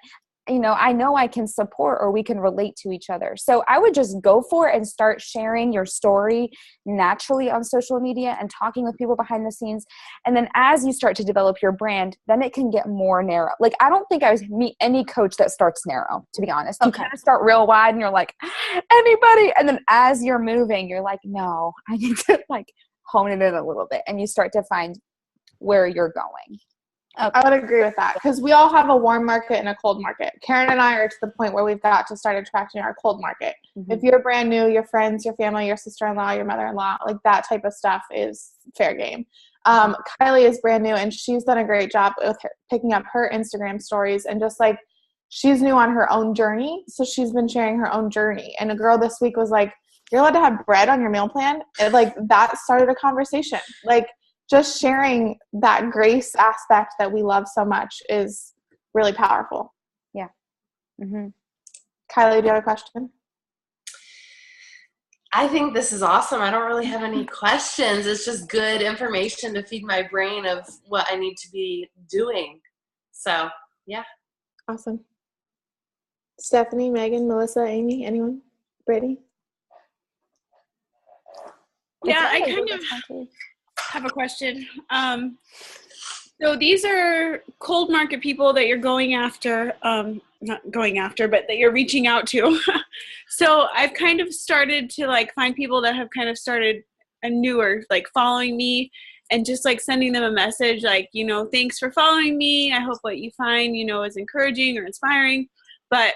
I know I can support or we can relate to each other. So I would just go for it and start sharing your story naturally on social media and talking with people behind the scenes. And then as you start to develop your brand, then it can get more narrow. Like I don't think I meet any coach that starts narrow, to be honest. You kind of start real wide and you're like, anybody. And then as you're moving, you're like, no, I need to like hone it in a little bit. And you start to find where you're going. Okay. I would agree with that because we all have a warm market and a cold market. Karen and I are to the point where we've got to start attracting our cold market. Mm-hmm. If you're brand new, your friends, your family, your sister-in-law, your mother-in-law, like that type of stuff is fair game. Kylie is brand new and she's done a great job with picking up her Instagram stories and just like she's new on her own journey. So she's been sharing her own journey. And a girl this week was like, you're allowed to have bread on your meal plan. And like that started a conversation. Like, just sharing that grace aspect that we love so much is really powerful. Yeah. Mm-hmm. Kylie, do you have a question? I think this is awesome. I don't really have any questions. It's just good information to feed my brain of what I need to be doing. So, yeah. Awesome. Stephanie, Megan, Melissa, Amy, anyone? Brittany? Yeah, I kind of have a question. So these are cold market people that you're going after, not going after, but that you're reaching out to. So I've kind of started to like find people that have kind of started anew or like following me and just like sending them a message like, thanks for following me. I hope what you find, is encouraging or inspiring. But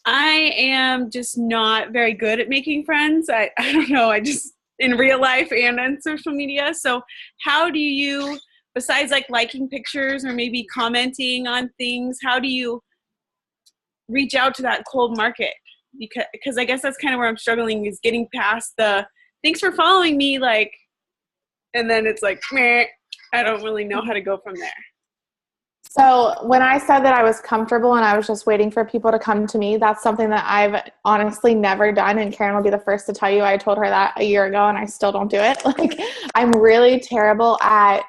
I am just not very good at making friends. I don't know. in real life and on social media. So how do you, besides like liking pictures or maybe commenting on things, how do you reach out to that cold market? Because I guess that's kind of where I'm struggling, is getting past the thanks for following me, like, and then it's like, meh, I don't really know how to go from there. So when I said that I was comfortable and I was just waiting for people to come to me, that's something that I've honestly never done. And Karen will be the first to tell you, I told her that a year ago and I still don't do it. Like, I'm really terrible at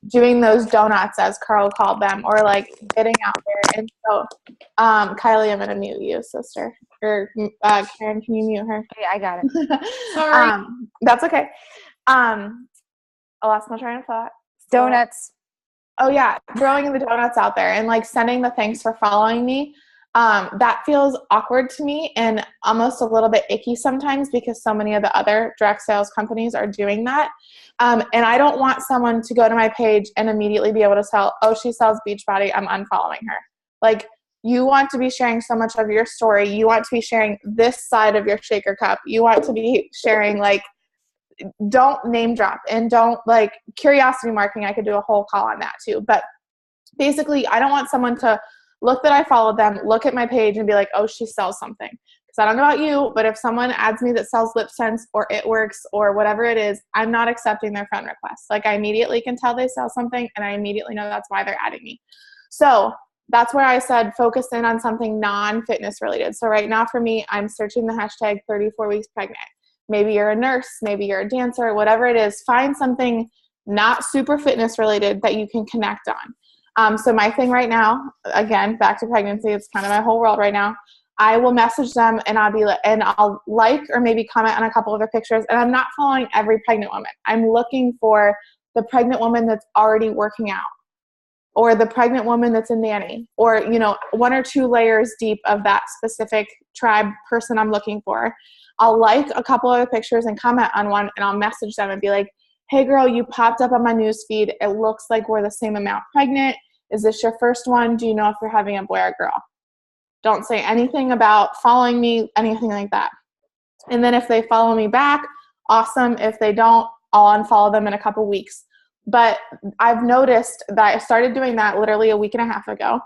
doing those donuts, as Carl called them, or like getting out there. And so, Kylie, I'm going to mute you, sister. Or Karen, can you mute her? Okay, I got it. Sorry. That's okay. I lost my train of thought. Donuts. Oh yeah, throwing the donuts out there and like sending the thanks for following me. That feels awkward to me and almost a little bit icky sometimes because so many of the other direct sales companies are doing that. And I don't want someone to go to my page and immediately be able to tell, oh, she sells Beachbody, I'm unfollowing her. Like, you want to be sharing so much of your story. You want to be sharing this side of your shaker cup. You want to be sharing, like, don't name drop and don't, like, curiosity marketing. I could do a whole call on that too. But basically, I don't want someone to look that I followed them, look at my page and be like, oh, she sells something. Because I don't know about you, but if someone adds me that sells Lip Sense or It Works or whatever it is, I'm not accepting their friend request. Like, I immediately can tell they sell something and I immediately know that's why they're adding me. So that's where I said focus in on something non-fitness related. So right now for me, I'm searching the hashtag 34 weeks pregnant. Maybe you're a nurse, maybe you're a dancer, whatever it is, find something not super fitness related that you can connect on. So my thing right now, again, back to pregnancy, it's kind of my whole world right now. I will message them and I'll like or maybe comment on a couple of their pictures. And I'm not following every pregnant woman. I'm looking for the pregnant woman that's already working out, or the pregnant woman that's a nanny, or, you know, 1 or 2 layers deep of that specific tribe person I'm looking for. I'll like a couple of pictures and comment on one, and I'll message them and be like, hey girl, you popped up on my news feed. It looks like we're the same amount pregnant. Is this your first one? Do you know if you're having a boy or girl? Don't say anything about following me, anything like that. And then if they follow me back, awesome. If they don't, I'll unfollow them in a couple weeks. But I've noticed that I started doing that literally a week and a half ago.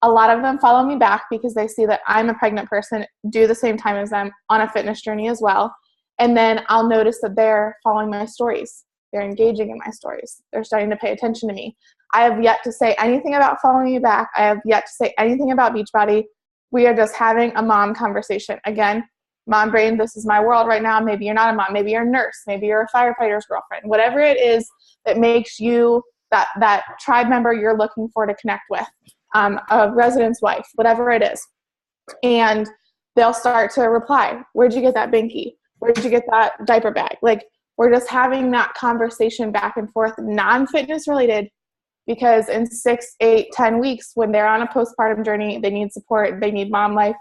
A lot of them follow me back because they see that I'm a pregnant person, do the same time as them on a fitness journey as well. And then I'll notice that they're following my stories. They're engaging in my stories. They're starting to pay attention to me. I have yet to say anything about following you back. I have yet to say anything about Beachbody. We are just having a mom conversation. Again, mom brain, this is my world right now. Maybe you're not a mom. Maybe you're a nurse. Maybe you're a firefighter's girlfriend. Whatever it is that makes you that tribe member you're looking for to connect with. A resident's wife, whatever it is. And they'll start to reply, where'd you get that binky? Where'd you get that diaper bag? Like, we're just having that conversation back and forth, non-fitness related, because in 6, 8, 10 weeks, when they're on a postpartum journey, they need support, they need mom life,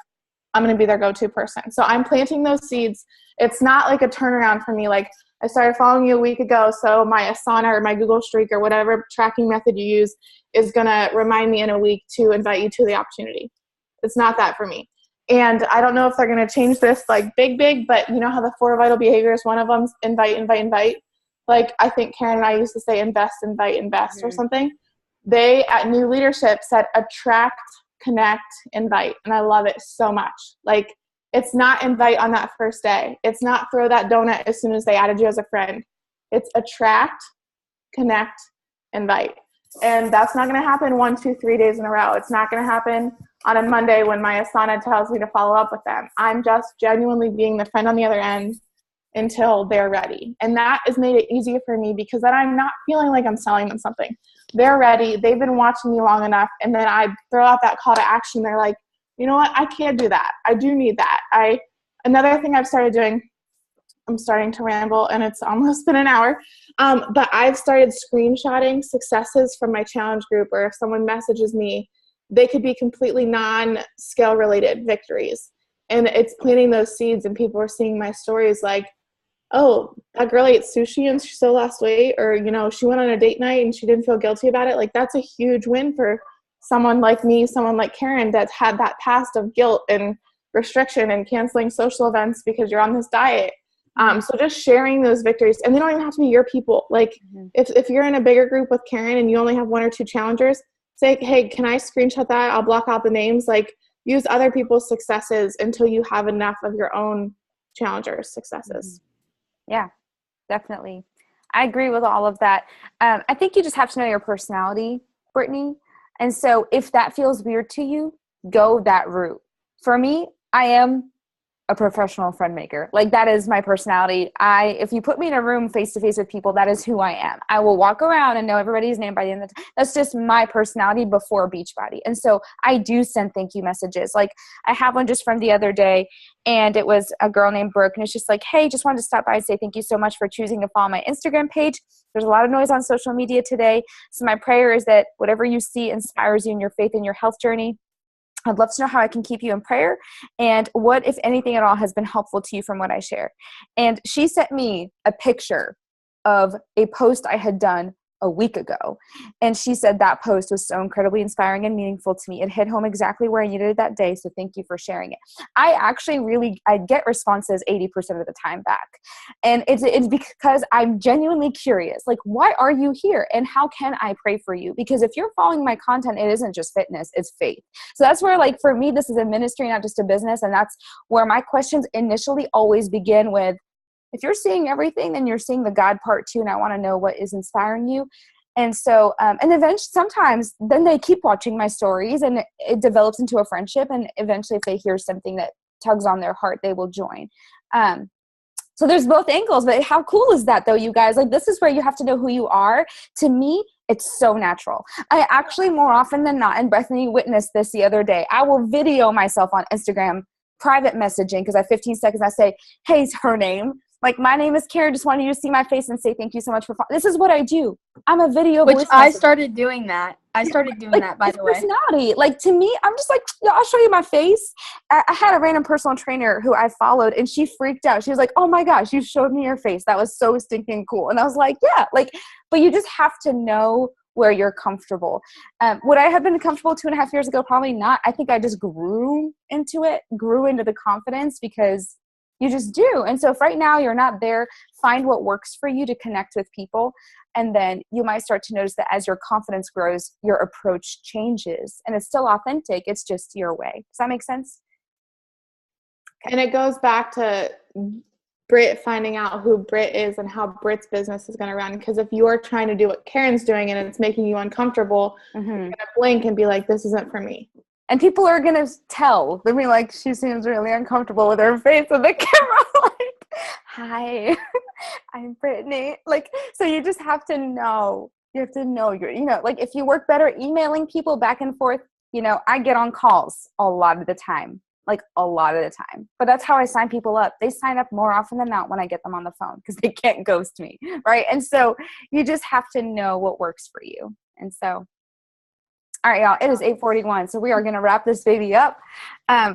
I'm going to be their go-to person. So I'm planting those seeds. It's not like a turnaround for me. Like, I started following you a week ago, so my Asana or my Google Streak or whatever tracking method you use is going to remind me in a week to invite you to the opportunity. It's not that for me. And I don't know if they're going to change this like big, but you know how the 4 vital behaviors, one of them's invite. Like, I think Karen and I used to say invest, invest or something. They at New Leadership said attract, connect, invite. And I love it so much. Like, it's not invite on that first day. It's not throw that donut as soon as they added you as a friend. It's attract, connect, invite. And that's not going to happen 1, 2, 3 days in a row. It's not going to happen on a Monday when my Asana tells me to follow up with them. I'm just genuinely being the friend on the other end until they're ready. And that has made it easier for me because then I'm not feeling like I'm selling them something. They're ready. They've been watching me long enough. And then I throw out that call to action. They're like, you know what? I can't do that. I do need that. Another thing I've started doing, I'm starting to ramble and it's almost been an hour, but I've started screenshotting successes from my challenge group, or if someone messages me, they could be completely non-scale related victories. And it's planting those seeds and people are seeing my stories like, oh, that girl ate sushi and she still lost weight, or, you know, she went on a date night and she didn't feel guilty about it. Like, that's a huge win for someone like me, someone like Karen that's had that past of guilt and restriction and canceling social events because you're on this diet. So just sharing those victories, and they don't even have to be your people. Like if you're in a bigger group with Karen and you only have 1 or 2 challengers, say, hey, can I screenshot that? I'll block out the names. Like use other people's successes until you have enough of your own challengers' successes. Yeah, definitely. I agree with all of that. I think you just have to know your personality, Brittany. And so if that feels weird to you, go that route. For me, I am a professional friend maker. Like that is my personality. If you put me in a room face to face with people, that is who I am. I will walk around and know everybody's name by the end of the time. That's just my personality before Beachbody. And so I do send thank you messages. Like I have one just from the other day, and it was a girl named Brooke, and it's just like, hey, just wanted to stop by and say thank you so much for choosing to follow my Instagram page. There's a lot of noise on social media today. So my prayer is that whatever you see inspires you in your faith and your health journey. I'd love to know how I can keep you in prayer, and what, if anything at all, has been helpful to you from what I share. And she sent me a picture of a post I had done a week ago. And she said that post was so incredibly inspiring and meaningful to me. It hit home exactly where I needed it that day. So thank you for sharing it. I get responses 80% of the time back. And it's because I'm genuinely curious. Like, why are you here? And how can I pray for you? Because if you're following my content, it isn't just fitness, it's faith. So that's where, like, for me, this is a ministry, not just a business. And that's where my questions initially always begin with, if you're seeing everything, then you're seeing the God part too. And I want to know what is inspiring you. And so, and eventually sometimes then they keep watching my stories and it develops into a friendship. And eventually if they hear something that tugs on their heart, they will join. So there's both angles, but how cool is that though, you guys? Like, this is where you have to know who you are. To me, it's so natural. I actually, more often than not, and Bethany witnessed this the other day, I will video myself on Instagram, private messaging, because I have 15 seconds. I say, hey, her name. Like, my name is Karen. Just wanted you to see my face and say thank you so much for this is what I do. I'm a video Which voice I message. started doing that. I started doing that, by the way. Personality. Like, to me, I'm just like, yeah, I'll show you my face. I had a random personal trainer who I followed, and she freaked out. She was like, oh my gosh, you showed me your face. That was so stinking cool. And I was like, yeah, like, but you just have to know where you're comfortable. Would I have been comfortable 2.5 years ago? Probably not. I think I just grew into the confidence because you just do. And so if right now you're not there, find what works for you to connect with people. And then you might start to notice that as your confidence grows, your approach changes. And it's still authentic. It's just your way. Does that make sense? Okay. And it goes back to Britt finding out who Britt is and how Britt's business is going to run. Because if you're trying to do what Karen's doing and it's making you uncomfortable, you're going to blink and be like, this isn't for me. And people are going to tell. They'll be like, she seems really uncomfortable with her face on the camera. Like, hi, I'm Brittany. Like, so you just have to know. You have to know like, if you work better emailing people back and forth, I get on calls a lot of the time. Like, a lot of the time. But that's how I sign people up. They sign up more often than not when I get them on the phone because they can't ghost me, right? And so you just have to know what works for you. And so, all right, y'all, it is 8:41, so we are going to wrap this baby up.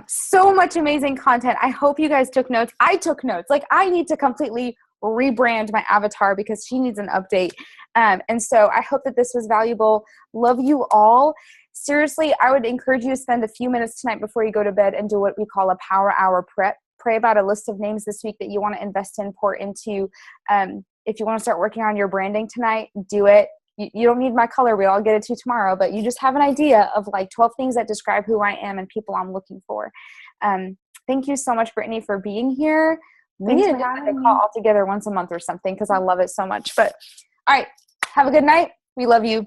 So much amazing content. I hope you guys took notes. I took notes. Like, I need to completely rebrand my avatar because she needs an update. And so I hope that this was valuable. Love you all. Seriously, I would encourage you to spend a few minutes tonight before you go to bed and do what we call a power hour prep. Pray about a list of names this week that you want to invest in, pour into. If you want to start working on your branding tonight, do it. You don't need my color wheel. I'll get it to you tomorrow. But you just have an idea of like 12 things that describe who I am and people I'm looking for. Thank you so much, Brittany, for being here. We need to have a call all together once a month or something because I love it so much. But all right, have a good night. We love you.